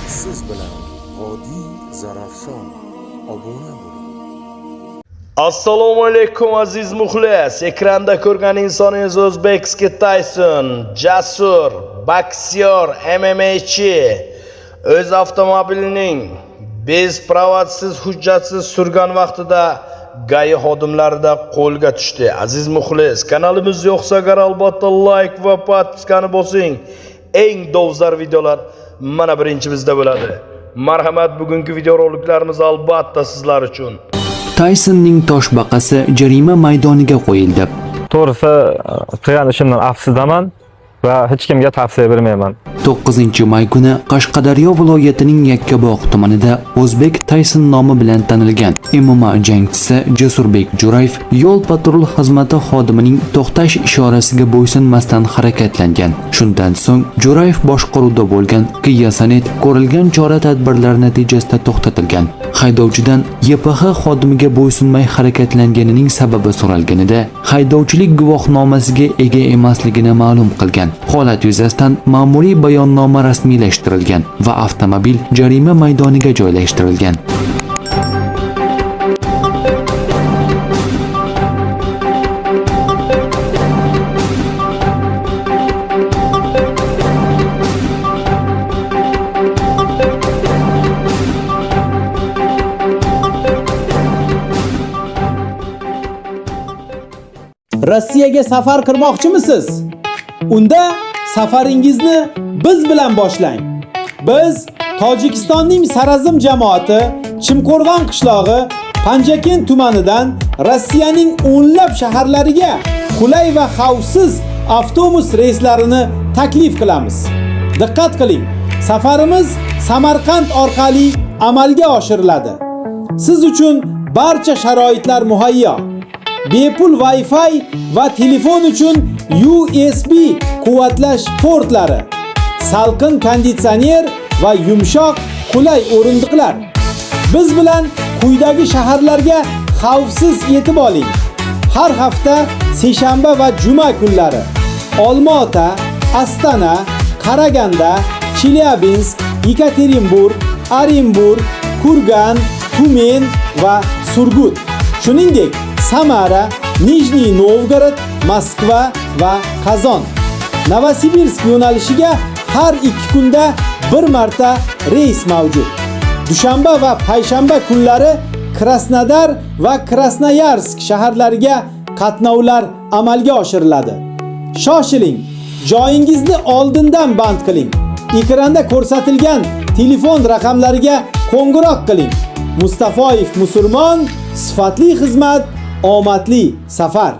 Siz bilan Vodiy Zarafshon obuna bo'ling. Assalomu alaykum aziz muxlis. Ekranda ko'rgan insoningiz Uzbekski Tyson, jasur, boksyor, MMAchi o'z avtomobilining bez pravatsiz, hujjatsiz surgan vaqtida GAI xodimlarida qo'lga tushdi. Aziz muxlis, kanalimiz yo'qsa agar albatta like va podpiskani bosing. Eng dolzarb videolar mana birinchi bizda bo'ladi. Marhamat, bugungi video roliklarimiz albatta sizlar uchun. Taysonning toshbaqasi jarima maydoniga qo'yildi. To'g'risi, qilgan ishimdan afsusdaman va hech kimga tavsiya bermayman. 9-may kuni Qashqadaryo viloyatining Yakkabog' tumanida O'zbek Tayson nomi bilan tanilgan MMA jangchisi Jasurbek Jo'rayev yo'l-patrul xizmati xodimining to'xtash ishorasiga bo'ysunmasdan harakatlangan. Shundan so'ng Jo'rayev boshqaruvda bo'lgan Kia Sonet ko'rilgan chora-tadbirlar natijasida to'xtatilgan. Haydovchidan YPX xodimiga bo'ysunmay harakatlanganining sababi so'ralganida, haydovchilik guvohnomasiga ega emasligini ma'lum qilgan. Holat yuzasidan ma'muriy bayonnoma rasmiylashtirilgan va avtomobil jarima maydoniga joylashtirilgan. Rossiyaga safar qilmoqchimisiz? Unda safaringizni biz bilan boshlang. Biz Tojikistonning Sarazm jamoati Chimqo'rg'on qishlog'i Panjaken tumanidan Rossiyaning o'nlab shaharlariga qulay va xavfsiz avtobus reyslarini taklif qilamiz. Diqqat qiling, safarimiz Samarqand orqali amalga oshiriladi. Siz uchun barcha sharoitlar muhayyo. Bepul Wi-Fi va telefon uchun USB quvvatlash portlari, salqin konditsioner va yumshoq qulay o'rindiqlar. Biz bilan quyidagi shaharlarga xavfsiz yetib oling. Har hafta seshanba va juma kunlari Olmaota, Astana, Qaraganda, Chelyabinsk, Yekaterinburg, Orenburg, Kurgan, Tumen va Surgut. Shuningdek, Samara, Nijniy Novgorod, Moskva va Qazon. Novosibirsk yo'nalishiga har 2 kunda bir marta reys mavjud. Dushanba va payshanba kunlari Krasnodar va Krasnoyarsk shaharlariga qatnovlar amalga oshiriladi. Shoshiling, joyingizni oldindan band qiling. Ekranda ko'rsatilgan telefon raqamlariga qo'ng'iroq qiling. Mustafoyev Musulmon, sifatli xizmat, omadli safar.